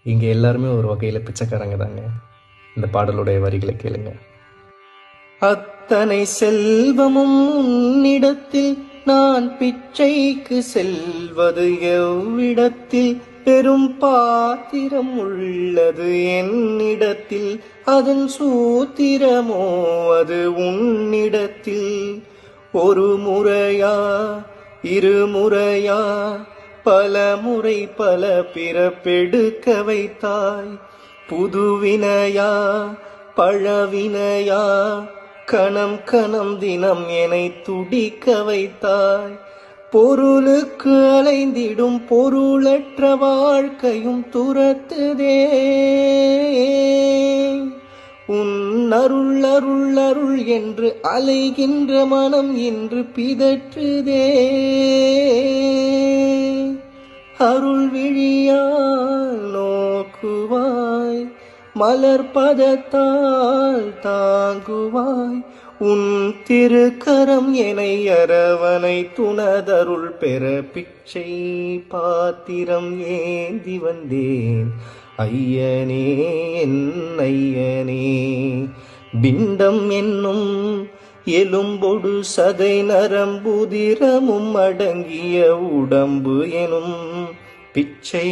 இங்கே எல்லாருமே ஒரு வகையில் பிச்சைக்காரங்க தாங்க. இந்த பாடலுடைய வரிகளை கேளுங்க. அத்தனை செல்வமும் உன்னிடத்தில் நான் பிச்சைக்கு செல்வது எவ்விடத்தில்? பெரும் பாத்திரம் உள்ளது என்னிடத்தில், அதன் சூத்திரமோ அது உன்னிடத்தில். ஒரு முறையா இருமுறையா பல முறை பல பிறப்பெடுக்க வைத்தாய். புதுவினையா பழவினையா கணம் கணம் தினம் என்னை துடிக்க வைத்தாய். பொருளுக்கு அலைந்திடும் பொருளற்ற வாழ்க்கையும் துரத்துதே. உன் அருள் அருள் அருள் என்று அலைகின்ற மனம் இன்று பிதற்றுதே. அருள் விழியால் நோக்குவாய், மலர் பதத்தால் தாங்குவாய். உன் திருக்கரம் என்னை அரவணை துணதருள் பெற பிச்சை பாத்திரம் ஏந்தி வந்தேன். ஐயனே என் ஐயனே, பிண்டம் என்னும் எலும்பொடு சதை நரம்புதிரமும் அடங்கிய உடம்பு எனும் பிச்சை